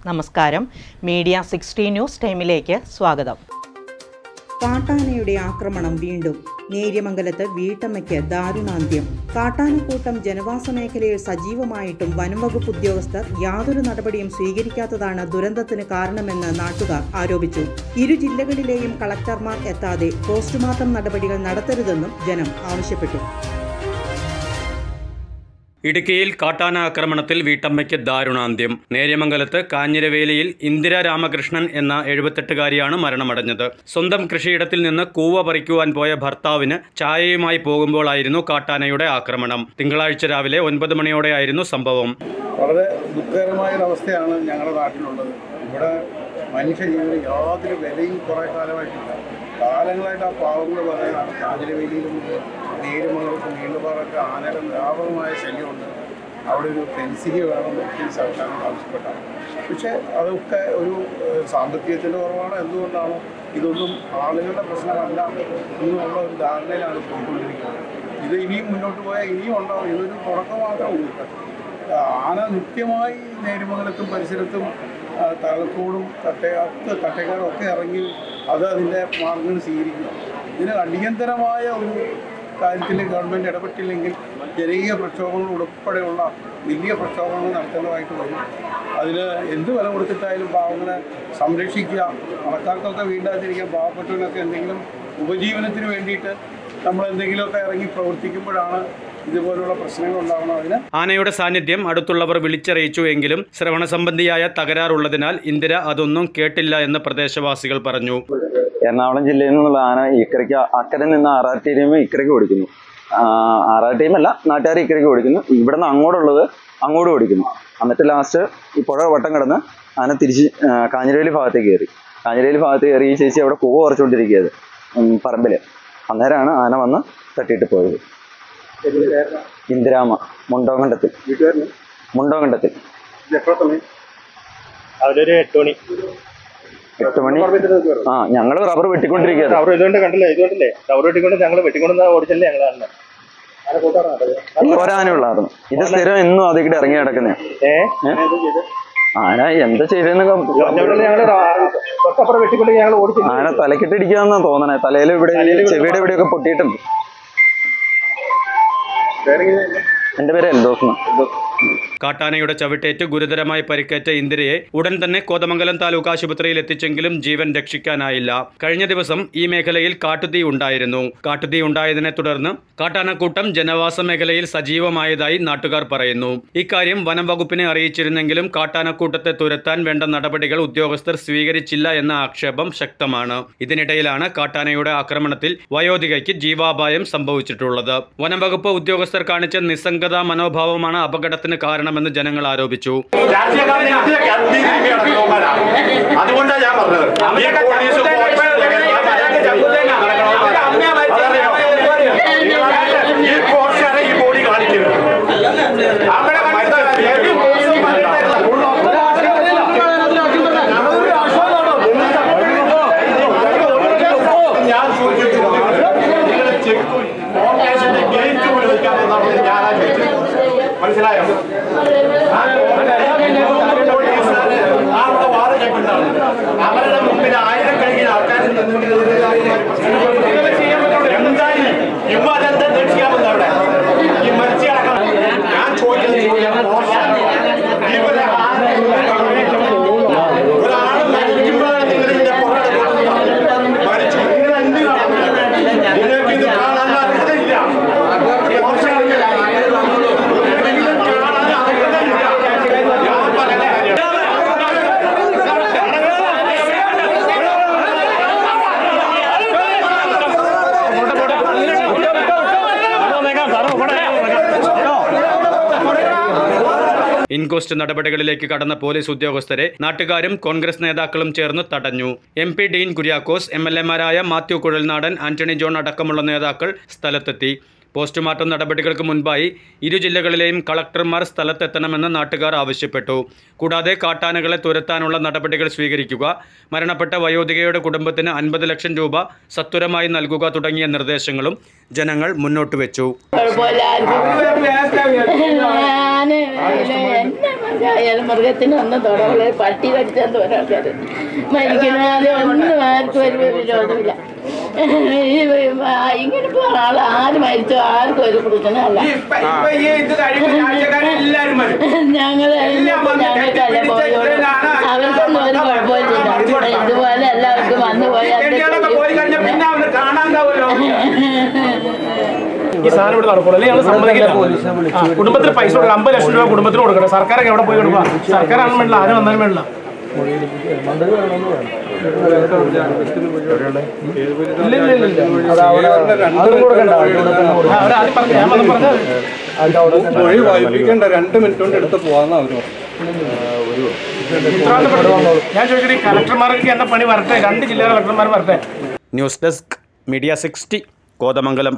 നമസ്കാരം. Media 60 news ടൈമിലേക്ക് സ്വാഗതം. കാട്ടാനയുടെ ആക്രമണം വീണ്ടും. നേര്യമംഗലത്ത് വീട്ടമ്മയ്ക്ക് ദാരുണാന്ത്യം. കാട്ടാനക്കൂട്ടം ജനവാസ മേഖലയിൽ സജീവമായിട്ടും വനംവകുപ്പ് ഉദ്യോഗസ്ഥർ യാതൊരു നടപടിയും സ്വീകരിക്കാത്തതാണ് ദുരന്തത്തിന് കാരണമെന്ന് നാട്ടുകാർ ആരോപിച്ചു. ഇരു ജില്ലകളിലെയും കളക്ടർമാർ എത്താതെ പോസ്റ്റ്മോർട്ടം നടപടികൾ നടത്തരുതെന്നും ജനം ആവശ്യപ്പെട്ടു. ഇടുക്കിയിൽ കാട്ടാന ആക്രമണത്തിൽ വീട്ടമ്മയ്ക്ക് ദാരുണാന്ത്യം. നേര്യമംഗലത്ത് കാഞ്ഞിരവേലിയിൽ ഇന്ദിര രാമകൃഷ്ണൻ എന്ന 78-കാരിയാണ് മരണമടഞ്ഞത്. സ്വന്തം കൃഷിയിടത്തിൽ നിന്ന് കൂവ പറിക്കുവാൻ പോയ ഭർത്താവിന് ചായയുമായി പോകുമ്പോഴായിരുന്നു കാട്ടാനയുടെ ആക്രമണം. തിങ്കളാഴ്ച രാവിലെ 9 മണിയോടെയായിരുന്നു സംഭവം. വളരെ ദുഃഖകരമായ അവസ്ഥയാണ് ഞങ്ങളുടെ നാട്ടിലുള്ളത്. ഇവിടെ മനുഷ്യജീവന് യാതൊരു വിലയും കുറേ കാലമായിട്ടില്ല. കാലങ്ങളായിട്ട് ആ പാവങ്ങൾ പറയുന്നതാണ്. കാഞ്ഞിരവേലിയിലും നേര്യമംഗലത്തും നീണ്ടുപാറൊക്കെ ആനയുടെ വ്യാപകമായ ശല്യമുണ്ട്. അവിടെ ഒരു ഫെൻസിങ് വേണം നോക്കി സർക്കാർ ആവശ്യപ്പെട്ടാണ്. പക്ഷേ അതൊക്കെ ഒരു സാമ്പത്തികത്തിൻ്റെ കുറവാണ്. എന്തുകൊണ്ടാണ് ഇതൊന്നും ആളുകളുടെ പ്രശ്നമല്ല എന്നുള്ള ഒരു ധാരണയിലാണ് പോയിക്കൊണ്ടിരിക്കുന്നത്. ഇത് ഇനിയും മുന്നോട്ട് പോയാൽ ഇനിയും ഉണ്ടാവും. ഇതൊരു തുടക്കം മാത്രമേ ഉള്ളൂ. ആന നിത്യമായി നേര്യമംഗലത്തും പരിസരത്തും തലക്കോടും കട്ടേക്കാടും ഒക്കെ ഇറങ്ങി അത് അതിൻ്റെ മാർഗങ്ങൾ സ്വീകരിക്കുക. ഇതിന് അടിയന്തരമായ ഒരു കാര്യത്തിൽ ഗവൺമെൻറ് ഇടപെട്ടില്ലെങ്കിൽ ജനകീയ പ്രക്ഷോഭങ്ങൾ ഉൾപ്പെടെയുള്ള വലിയ പ്രക്ഷോഭങ്ങൾ നടത്തേണ്ടതായിട്ട് വരും. അതിന് എന്ത് വില കൊടുത്തിട്ടായാലും പാവങ്ങളെ സംരക്ഷിക്കുക, ആൾക്കാർക്കൊക്കെ വീണ്ടാതിരിക്കാൻ, പാവപ്പെട്ടവനൊക്കെ എന്തെങ്കിലും ഉപജീവനത്തിന് വേണ്ടിയിട്ട് നമ്മൾ എന്തെങ്കിലുമൊക്കെ ഇറങ്ങി പ്രവർത്തിക്കുമ്പോഴാണ് ഇതുപോലുള്ള പ്രശ്നങ്ങൾ ഉണ്ടാകുന്നത്. ആനയുടെ സാന്നിധ്യം അടുത്തുള്ളവർ വിളിച്ചറിയിച്ചു എങ്കിലും ശ്രവണ സംബന്ധിയായ തകരാറുള്ളതിനാൽ ഇന്ദിര അതൊന്നും കേട്ടില്ല എന്ന് പ്രദേശവാസികൾ പറഞ്ഞു. എറണാകുളം ജില്ലയിൽ നിന്നുള്ള ആന ഇക്കരയ്ക്ക് അക്കരെ നിന്ന് ആറാർ ടീം ഇക്കരയ്ക്ക് ഓടിക്കുന്നു. ആറാർ ടീമല്ല, നാട്ടുകാർ ഇക്കരയ്ക്ക് ഓടിക്കുന്നു. ഇവിടെ നിന്ന് അങ്ങോട്ടുള്ളത് അങ്ങോട്ട് ഓടിക്കുന്നു. എന്നിട്ട് ലാസ്റ്റ് ഈ പുഴ വട്ടം കിടന്ന് ആന തിരിച്ച് കാഞ്ഞിരവേലി ഭാഗത്തേക്ക് കയറി. കാഞ്ഞിരവേലി ഭാഗത്ത് കയറി ഈ ചേച്ചി അവിടെ കൂവ കുറച്ചുകൊണ്ടിരിക്കുകയത് പറമ്പിൽ. അന്നേരമാണ് ആന വന്ന് തട്ടിയിട്ട് പോയത്. ഇന്ദിരാമ, മുണ്ടോങ്കണ്ടത്തിൽ. മുണ്ടോങ്കണ്ടത്തിൽ 8 മണി. ഞങ്ങൾ റബ്ബർ വെട്ടിക്കൊണ്ടിരിക്കുകയാണ്. ഒരാനുള്ളായിരുന്നു. ഇത് സ്ഥിരം എന്നും അതിക്കിട്ട് ഇറങ്ങി കിടക്കുന്നേ. ആന എന്താ ചെയ്തെന്ന് ആന തലക്കിട്ടിരിക്കാന്നാ തോന്നണേ. തലയിൽ ഇവിടെ ചെവിയുടെ ഇവിടെയൊക്കെ പൊട്ടിയിട്ടുണ്ട്. എന്റെ പേര് എൽദോസ്. കാട്ടാനയുടെ ചവിട്ടേറ്റ് ഗുരുതരമായി പരിക്കേറ്റ ഇന്ദിരയെ ഉടൻ തന്നെ കോതമംഗലം താലൂക്ക് ആശുപത്രിയിൽ എത്തിച്ചെങ്കിലും ജീവൻ രക്ഷിക്കാനായില്ല. കഴിഞ്ഞ ദിവസം ഈ മേഖലയിൽ കാട്ടുതീ ഉണ്ടായിരുന്നു. കാട്ടുതീ ഉണ്ടായതിനെ തുടർന്ന് കാട്ടാനക്കൂട്ടം ജനവാസ മേഖലയിൽ സജീവമായതായി നാട്ടുകാർ പറയുന്നു. ഇക്കാര്യം വനം വകുപ്പിനെ അറിയിച്ചിരുന്നെങ്കിലും കാട്ടാനക്കൂട്ടത്തെ തുരത്താൻ വേണ്ട നടപടികൾ ഉദ്യോഗസ്ഥർ സ്വീകരിച്ചില്ല എന്ന ആക്ഷേപം ശക്തമാണ്. ഇതിനിടയിലാണ് കാട്ടാനയുടെ ആക്രമണത്തിൽ വയോധികയ്ക്ക് ജീവാപായം സംഭവിച്ചിട്ടുള്ളത്. വനം വകുപ്പ് ഉദ്യോഗസ്ഥർ കാണിച്ച നിസ്സംഗതാ മനോഭാവമാണ് അപകടത്തിന് കാരണമെന്ന് ജനങ്ങൾ ആരോപിച്ചു. അതുകൊണ്ടാണ് ഞാൻ പറഞ്ഞത് ഈ ബോഡി കാണിക്കരുത്. മനസ്സിലായോ? അവരുടെ മുമ്പിൽ ആയിരക്കണക്കിന് ആൾക്കാർ എന്തായാലും ഇവ അതെന്താ ചെയ്യാമെന്ന് അവിടെ ഈ മരിച്ചടക്കണം. ഞാൻ ചോദിക്കുന്നത് ഒരാൾ മരിക്കുമ്പോഴാണ് നിങ്ങൾ ഇതിന്റെ പുറകെ മരിച്ചു. നിങ്ങൾ എന്തിനാണ് നിങ്ങൾക്ക് ഇത് കാണാൻ അർഹതയില്ല. ഇൻക്വസ്റ്റ് നടപടികളിലേക്ക് കടന്ന പോലീസ് ഉദ്യോഗസ്ഥരെ നാട്ടുകാരും കോൺഗ്രസ് നേതാക്കളും ചേർന്ന് തടഞ്ഞു. MP ഡീൻ കുര്യാക്കോസ്, MLA-മാരായ മാത്യു കുഴൽനാടൻ, ആന്റണി ജോൺ അടക്കമുള്ള നേതാക്കൾ സ്ഥലത്തെത്തി. പോസ്റ്റ്മോർട്ടം നടപടികൾക്ക് മുൻപായി ഇരു ജില്ലകളിലെയും കളക്ടർമാർ സ്ഥലത്തെത്തണമെന്ന് നാട്ടുകാർ ആവശ്യപ്പെട്ടു. കൂടാതെ കാട്ടാനകളെ തുരത്താനുള്ള നടപടികൾ സ്വീകരിക്കുക, മരണപ്പെട്ട വയോധികയുടെ കുടുംബത്തിന് 50 ലക്ഷം രൂപ സത്വരമായി നൽകുക തുടങ്ങിയ നിർദ്ദേശങ്ങളും ജനങ്ങൾ മുന്നോട്ട് വെച്ചു. മൃഗമായാലും മൃഗത്തിന് ഒന്നും തൊടകളെ പട്ടി കടിച്ചാൽ ആൾക്കാർ മരിക്കണാതെ ഒന്നും ആർക്കും ഒരു വിരോധമില്ല. ഇങ്ങനെ ഇപ്പോൾ ആര് മരിച്ചോ ആർക്കും ഒരു പ്രശ്നമല്ല. ഞങ്ങൾ ഞങ്ങൾക്കല്ല പോയോളൂ, അവർക്കൊന്നും ഒരു കുഴപ്പമില്ല. ഇതുപോലെ എല്ലാവർക്കും വന്നു പോയാൽ ഈ സാധനം ഇവിടെ നടക്കുള്ളൂ, അല്ലെങ്കിൽ ഞങ്ങൾ സമ്മതിക്കില്ല. കുടുംബത്തിന് പൈസ കൊടുക്കണം, 50 ലക്ഷം രൂപ കുടുംബത്തിന് കൊടുക്കണം. സർക്കാരൊക്കെ എവിടെ പോയി കൊടുക്കുക? സർക്കാരാണ് വേണ്ടില്ല, ആരും വന്നാലും വേണ്ടില്ല. മൊഴി വായിപ്പിക്കേണ്ട 2 മിനിറ്റ് കൊണ്ട് എടുത്ത് പോവാന്ന് അവർ ഞാൻ ചോദിക്കട്ടെ, കളക്ടർമാർക്ക് എന്ന പണി വരട്ടെ, 2 ജില്ലാ കളക്ടർമാർ വരട്ടെ. News desk media 60 Kothamangalam.